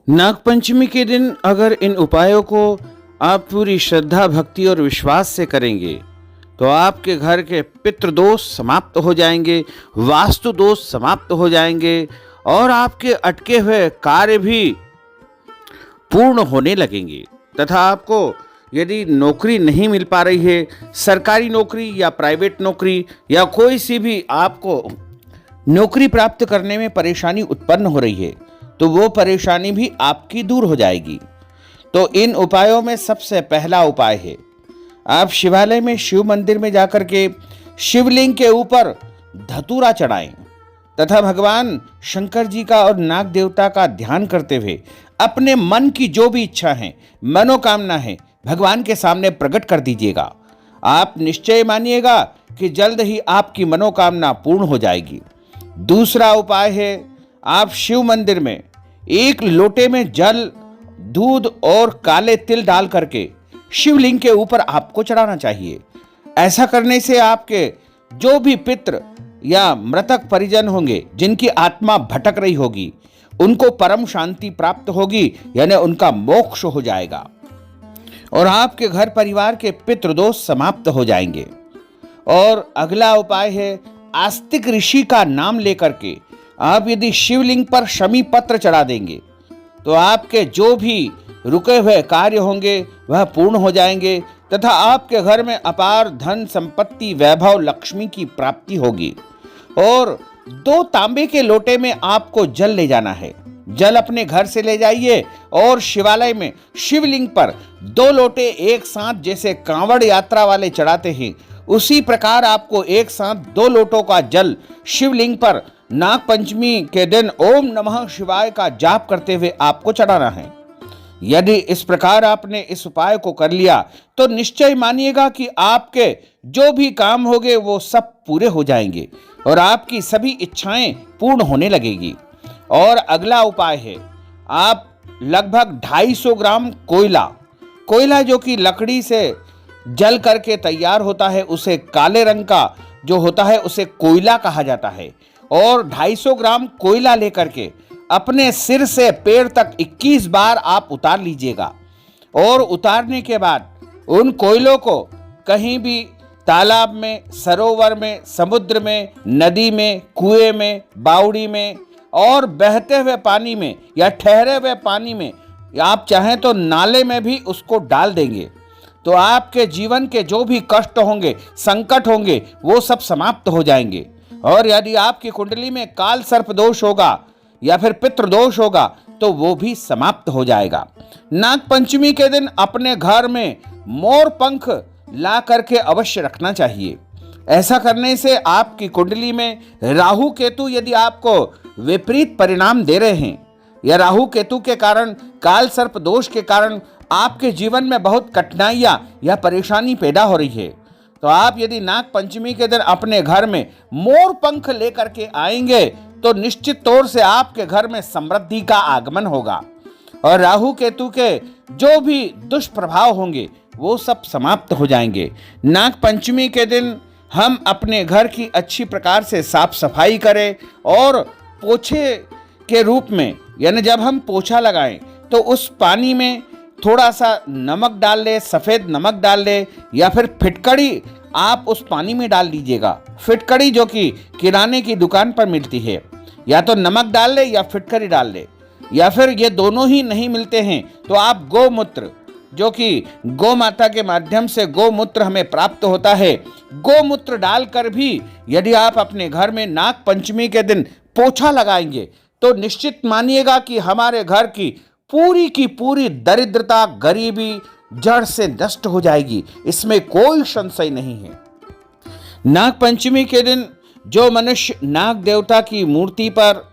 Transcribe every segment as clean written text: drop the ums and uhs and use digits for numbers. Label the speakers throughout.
Speaker 1: नागपंचमी के दिन अगर इन उपायों को आप पूरी श्रद्धा, भक्ति और विश्वास से करेंगे तो आपके घर के पितृदोष समाप्त हो जाएंगे, वास्तु दोष समाप्त हो जाएंगे और आपके अटके हुए कार्य भी पूर्ण होने लगेंगे। तथा आपको यदि नौकरी नहीं मिल पा रही है, सरकारी नौकरी या प्राइवेट नौकरी या कोई सी भी आपको नौकरी प्राप्त करने में परेशानी उत्पन्न हो रही है, तो वो परेशानी भी आपकी दूर हो जाएगी। तो इन उपायों में सबसे पहला उपाय है, आप शिवालय में, शिव मंदिर में जाकर के शिवलिंग के ऊपर धतूरा चढ़ाएं तथा भगवान शंकर जी का और नाग देवता का ध्यान करते हुए अपने मन की जो भी इच्छा है, मनोकामना है, भगवान के सामने प्रकट कर दीजिएगा। आप निश्चय मानिएगा कि जल्द ही आपकी मनोकामना पूर्ण हो जाएगी। दूसरा उपाय है, आप शिव मंदिर में एक लोटे में जल, दूध और काले तिल डाल करके शिवलिंग के ऊपर आपको चढ़ाना चाहिए। ऐसा करने से आपके जो भी पितृ या मृतक परिजन होंगे, जिनकी आत्मा भटक रही होगी, उनको परम शांति प्राप्त होगी, यानी उनका मोक्ष हो जाएगा और आपके घर परिवार के पितृदोष समाप्त हो जाएंगे। और अगला उपाय है, आस्तिक ऋषि का नाम लेकर के आप यदि शिवलिंग पर शमी पत्र चढ़ा देंगे तो आपके जो भी रुके हुए कार्य होंगे वह पूर्ण हो जाएंगे तथा आपके घर में अपार धन संपत्ति, वैभव, लक्ष्मी की प्राप्ति होगी। और 2 तांबे के लोटे में आपको जल ले जाना है। जल अपने घर से ले जाइए और शिवालय में शिवलिंग पर 2 लोटे एक साथ, जैसे कांवड़ यात्रा वाले चढ़ाते हैं, उसी प्रकार आपको एक साथ 2 लोटों का जल शिवलिंग पर नाग पंचमी के दिन ओम नमः शिवाय का जाप करते हुए आपको चढ़ाना है। यदि इस प्रकार आपने इस उपाय को कर लिया तो निश्चय मानिएगा कि आपके जो भी काम होंगे वो सब पूरे हो जाएंगे और आपकी सभी इच्छाएं पूर्ण होने लगेगी। और अगला उपाय है, आप लगभग 250 ग्राम कोयला जो कि लकड़ी से जल करके तैयार होता है, उसे काले रंग का जो होता है उसे कोयला कहा जाता है, और 250 ग्राम कोयला लेकर के अपने सिर से पैर तक 21 बार आप उतार लीजिएगा। और उतारने के बाद उन कोयलों को कहीं भी तालाब में, सरोवर में, समुद्र में, नदी में, कुएं में, बावड़ी में और बहते हुए पानी में या ठहरे हुए पानी में, या आप चाहें तो नाले में भी उसको डाल देंगे तो आपके जीवन के जो भी कष्ट होंगे, संकट होंगे, वो सब समाप्त हो जाएंगे। और यदि आपकी कुंडली में काल सर्प दोष होगा या फिर पितृदोष होगा तो वो भी समाप्त हो जाएगा। नाग पंचमी के दिन अपने घर में मोर पंख ला करके अवश्य रखना चाहिए। ऐसा करने से आपकी कुंडली में राहु केतु यदि आपको विपरीत परिणाम दे रहे हैं या राहु केतु के कारण, काल सर्प दोष के कारण आपके जीवन में बहुत कठिनाइयां या परेशानी पैदा हो रही है, तो आप यदि नाग पंचमी के दिन अपने घर में मोर पंख लेकर के आएंगे तो निश्चित तौर से आपके घर में समृद्धि का आगमन होगा और राहु केतु के जो भी दुष्प्रभाव होंगे वो सब समाप्त हो जाएंगे। नाग पंचमी के दिन हम अपने घर की अच्छी प्रकार से साफ सफाई करें और पोछे के रूप में, यानी जब हम पोछा लगाएं तो उस पानी में थोड़ा सा नमक डाल ले, सफ़ेद नमक डाल ले, या फिर फिटकड़ी आप उस पानी में डाल दीजिएगा। फिटकड़ी जो कि किराने की दुकान पर मिलती है, या तो नमक डाल ले या फिटकड़ी डाल ले, या फिर ये दोनों ही नहीं मिलते हैं तो आप गोमूत्र, जो कि गौ माता के माध्यम से गोमूत्र हमें प्राप्त होता है, गोमूत्र डालकर भी यदि आप अपने घर में नाग पंचमी के दिन पोछा लगाएंगे तो निश्चित मानिएगा कि हमारे घर की पूरी दरिद्रता, गरीबी जड़ से नष्ट हो जाएगी। इसमें कोई संशय नहीं है। नाग पंचमी के दिन जो मनुष्य नाग देवता की मूर्ति पर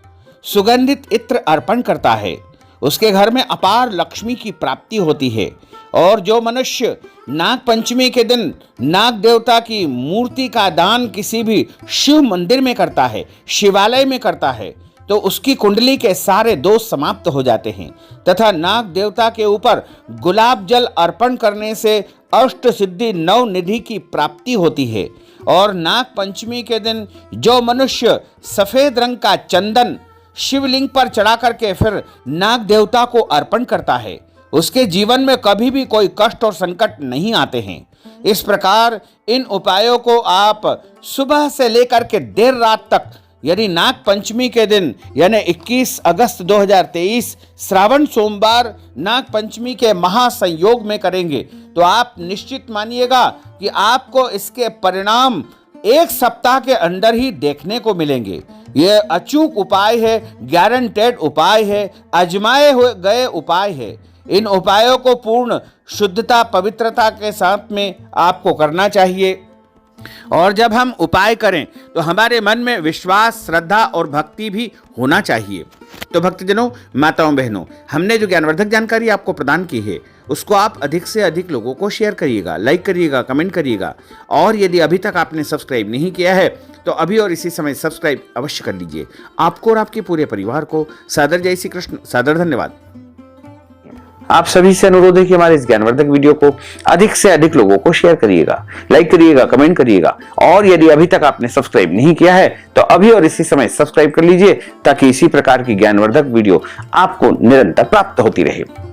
Speaker 1: सुगंधित इत्र अर्पण करता है उसके घर में अपार लक्ष्मी की प्राप्ति होती है। और जो मनुष्य नाग पंचमी के दिन नाग देवता की मूर्ति का दान किसी भी शिव मंदिर में करता है, शिवालय में करता है, तो उसकी कुंडली के सारे दोष समाप्त हो जाते हैं। तथा नाग देवता के ऊपर गुलाब जल अर्पण करने से अष्ट सिद्धि, 9 निधि की प्राप्ति होती है। और नाग पंचमी के दिन जो मनुष्य सफेद रंग का चंदन शिवलिंग पर चढ़ा करके फिर नाग देवता को अर्पण करता है, उसके जीवन में कभी भी कोई कष्ट और संकट नहीं आते हैं। इस प्रकार इन उपायों को आप सुबह से लेकर के देर रात तक, यानी नाग पंचमी के दिन यानी 21 अगस्त 2023 श्रावण सोमवार नाग पंचमी के महासंयोग में करेंगे तो आप निश्चित मानिएगा कि आपको इसके परिणाम एक सप्ताह के अंदर ही देखने को मिलेंगे। यह अचूक उपाय है, गारंटेड उपाय है, आजमाए हुए गए उपाय है। इन उपायों को पूर्ण शुद्धता पवित्रता के साथ में आपको करना चाहिए। और जब हम उपाय करें तो हमारे मन में विश्वास, श्रद्धा और भक्ति भी होना चाहिए। तो भक्तजनों, माताओं, बहनों, हमने जो ज्ञानवर्धक जानकारी आपको प्रदान की है उसको आप अधिक से अधिक लोगों को शेयर करिएगा, लाइक करिएगा, कमेंट करिएगा। और यदि अभी तक आपने सब्सक्राइब नहीं किया है तो अभी और इसी समय सब्सक्राइब अवश्य कर लीजिए। आपको और आपके पूरे परिवार को सादर जय श्री कृष्ण, सादर धन्यवाद। आप सभी से अनुरोध है कि हमारे इस ज्ञानवर्धक वीडियो को अधिक से अधिक लोगों को शेयर करिएगा, लाइक करिएगा, कमेंट करिएगा। और यदि अभी तक आपने सब्सक्राइब नहीं किया है तो अभी और इसी समय सब्सक्राइब कर लीजिए ताकि इसी प्रकार की ज्ञानवर्धक वीडियो आपको निरंतर प्राप्त होती रहे।